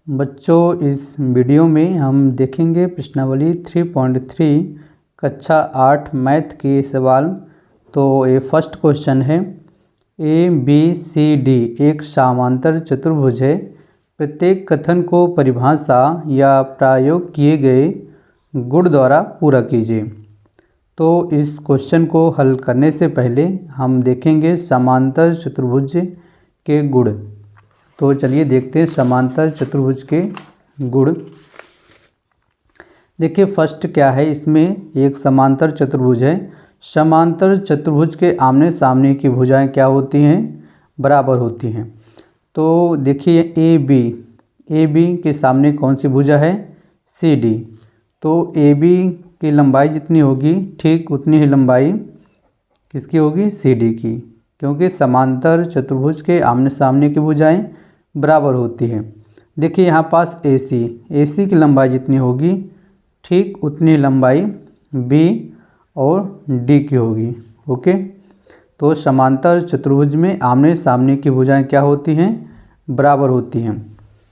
बच्चों, इस वीडियो में हम देखेंगे प्रश्नावली 3.3 कक्षा 8 मैथ के सवाल। तो ये फर्स्ट क्वेश्चन है, ABCD एक समांतर चतुर्भुज है। प्रत्येक कथन को परिभाषा या प्रयोग किए गए गुण द्वारा पूरा कीजिए। तो इस क्वेश्चन को हल करने से पहले हम देखेंगे समांतर चतुर्भुज के गुण। तो चलिए देखते हैं समांतर चतुर्भुज के गुण। देखिए फर्स्ट क्या है, इसमें एक समांतर चतुर्भुज है। समांतर चतुर्भुज के आमने सामने की भुजाएं क्या होती हैं? बराबर होती हैं। तो देखिए AB के सामने कौन सी भुजा है? CD। तो AB की लंबाई जितनी होगी ठीक उतनी ही लंबाई किसकी होगी? CD की, क्योंकि समांतर चतुर्भुज के आमने सामने की भुजाएं बराबर होती हैं। देखिए यहाँ पास AC की लंबाई जितनी होगी ठीक उतनी लंबाई B और D की होगी। ओके, तो समांतर चतुर्भुज में आमने सामने की भुजाएं क्या होती हैं? बराबर होती हैं।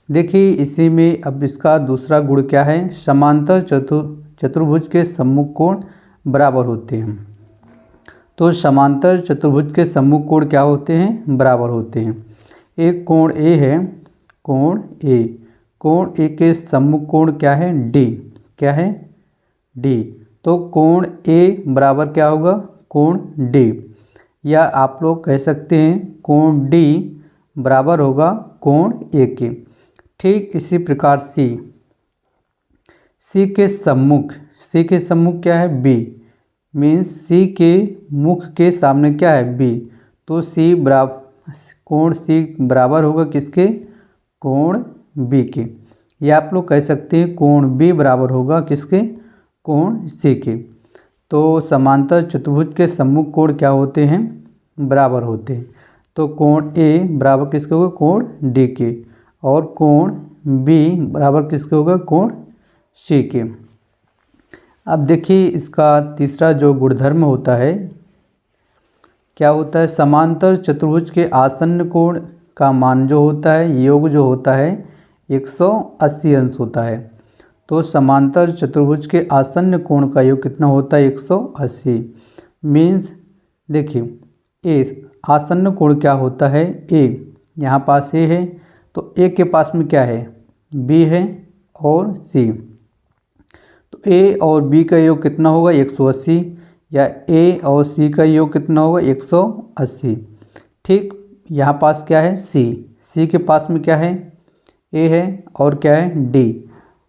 देखिए इसी में अब इसका दूसरा गुण क्या है? समांतर चतुर्भुज के सम्मुख कोण बराबर होते हैं। तो समांतर चतुर्भुज के सम्मुख कोण क्या होते हैं? बराबर होते हैं। एक कोण A है, कोण A के सम्मुख कोण क्या है? D। क्या है? D। तो कोण A बराबर क्या होगा? कोण D। या आप लोग कह सकते हैं कोण D बराबर होगा कोण A के। ठीक इसी प्रकार C के सम्मुख क्या है? B। मीन्स C के मुख के सामने क्या है? B। तो कोण C बराबर होगा किसके? कोण B के। या आप लोग कह सकते हैं कोण B बराबर होगा किसके? कोण C के। तो समांतर चतुर्भुज के सम्मुख कोण क्या होते हैं? बराबर होते हैं। तो कोण A बराबर किसके होगा? कोण D के। और कोण B बराबर किसके होगा? कोण C के। अब देखिए इसका तीसरा जो गुणधर्म होता है, क्या होता है? समांतर चतुर्भुज के आसन्न कोण का मान जो होता है, योग जो होता है 180 अंश होता है। तो समांतर चतुर्भुज के आसन्न कोण का योग कितना होता है? 180। मीन्स देखिए आसन्न कोण क्या होता है? A। यहाँ पास A है तो A के पास में क्या है? B है और C। तो A और B का योग कितना होगा? 180। या A और C का योग कितना होगा? 180। ठीक यहाँ पास क्या है? C के पास में क्या है? A है और क्या है? D।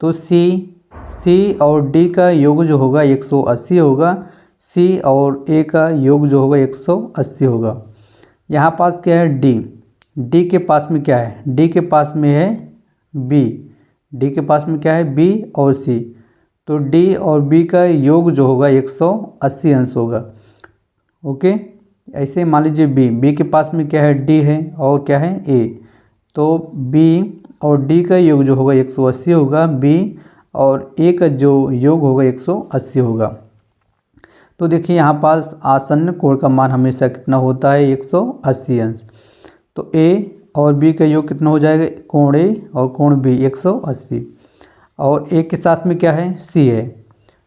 तो C और D का योग जो होगा 180 होगा। C और A का योग जो होगा 180 होगा। यहाँ पास क्या है? D के पास में क्या है? D के पास में है B। D के पास में क्या है? B और C। तो D और B का योग जो होगा 180 अंश होगा। ओके, ऐसे मान लीजिए B के पास में क्या है? D है और क्या है? A। तो B और D का योग जो होगा 180 होगा। B और A का जो योग होगा 180 होगा। तो देखिए यहाँ पास आसन्न कोण का मान हमेशा कितना होता है? 180 अंश। तो A और B का योग कितना हो जाएगा? कोण A और कोण B 180। और A के साथ में क्या है? C है।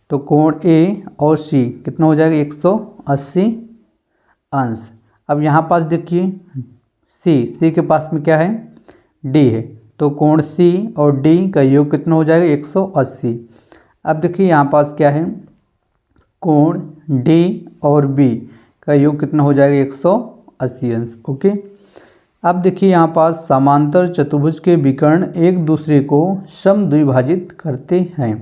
तो कोण A और C कितना हो जाएगा? 180 अंश। अब यहाँ पास देखिए C के पास में क्या है? D है। तो कोण C और D का योग कितना हो जाएगा? 180। अब देखिए यहाँ पास क्या है? कोण D और B का योग कितना हो जाएगा? 180 अंश। ओके, अब देखिए यहाँ पास समांतर चतुर्भुज के विकर्ण एक दूसरे को समद्विभाजित करते हैं।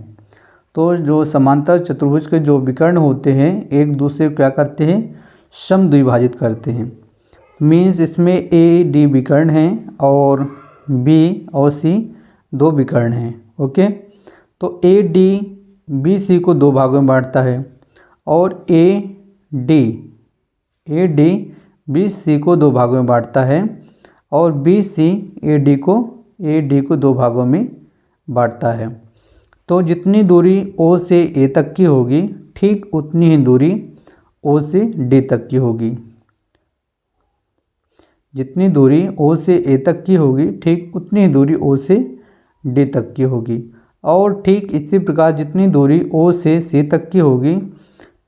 तो जो समांतर चतुर्भुज के जो विकर्ण होते हैं एक दूसरे को क्या करते हैं? समद्विभाजित करते हैं। मीन्स इसमें AD विकर्ण हैं और B और C दो विकर्ण हैं। ओके, तो AD BC को दो भागों में बांटता है और AD BC को दो भागों में बांटता है और BC AD को दो भागों में बांटता है। तो जितनी दूरी O से A तक की होगी ठीक उतनी ही दूरी O से D तक की होगी। जितनी दूरी O से A तक की होगी ठीक उतनी ही दूरी O से डी तक की होगी। और ठीक इसी प्रकार जितनी दूरी ओ से सी तक की होगी,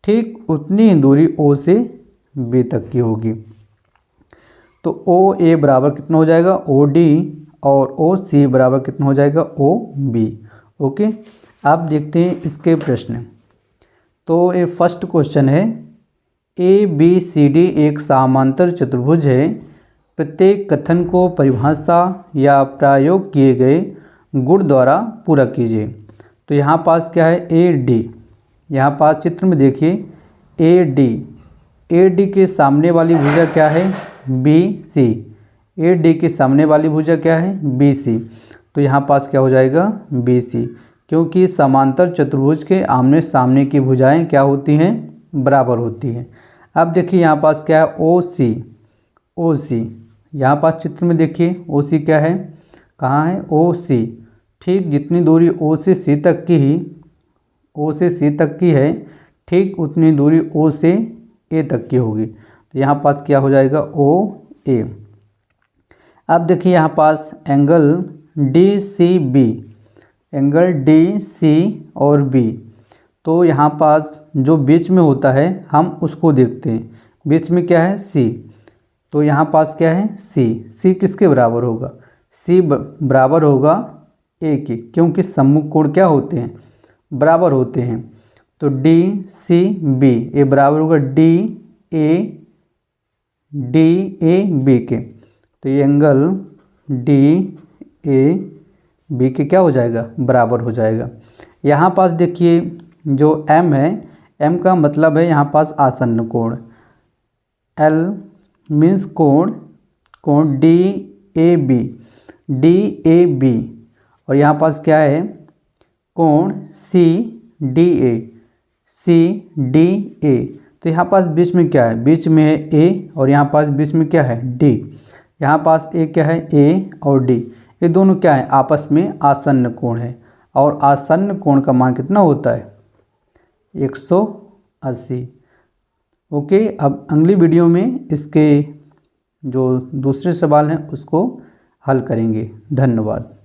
ठीक उतनी ही दूरी ओ से बी तक की होगी। तो ओ ए बराबर कितना हो जाएगा, ओ डी, और ओ सी बराबर कितना हो जाएगा, ओ बी। ओके, आप देखते हैं इसके प्रश्न। तो ये फर्स्ट क्वेश्चन है, ए बी सी डी एक समांतर चतुर्भुज है, प्रत्येक कथन को परिभाषा या प्रयोग किए गए गुण द्वारा पूरा कीजिए। तो यहाँ पास क्या है, ए डी, यहाँ पास चित्र में देखिए ए डी के सामने वाली भुजा क्या है, बी सी। ए डी के सामने वाली भुजा क्या है, बी सी। तो यहाँ पास क्या हो जाएगा, बी सी, क्योंकि समांतर चतुर्भुज के आमने सामने की भुजाएं क्या होती हैं, बराबर होती हैं। अब देखिए यहाँ पास क्या है, ओ सी, ओ सी, यहाँ पास चित्र में देखिए ओ सी क्या है, कहाँ है, ओ सी। ठीक जितनी दूरी ओ से सी तक की ही, ओ से सी तक की है, ठीक उतनी दूरी ओ से ए तक की होगी। तो यहाँ पास क्या हो जाएगा, ओ ए। अब देखिए यहाँ पास angle D C B, angle D C और बी, तो यहाँ पास जो बीच में होता है हम उसको देखते हैं। बीच में क्या है, सी। तो यहाँ पास क्या है, सी। सी किसके बराबर होगा, सी बराबर होगा ए की, क्योंकि सम्मुख कोण क्या होते हैं, बराबर होते हैं। तो डी सी बी ए बराबर होगा डी ए बी के। तो ये एंगल डी ए बी के क्या हो जाएगा, बराबर हो जाएगा। यहाँ पास देखिए जो एम है, एम का मतलब है यहाँ पास आसन्न कोण। एल मीन्स कोण डी ए बी, और यहाँ पास क्या है, कोण सी डी ए। तो यहाँ पास बीच में क्या है, बीच में है ए, और यहाँ पास बीच में क्या है, डी। यहाँ पास ए क्या है, ए और डी, ये दोनों क्या है, आपस में आसन्न कोण है। और आसन्न कोण का मान कितना होता है, 180। ओके, अब अगली वीडियो में इसके जो दूसरे सवाल हैं उसको हल करेंगे। धन्यवाद।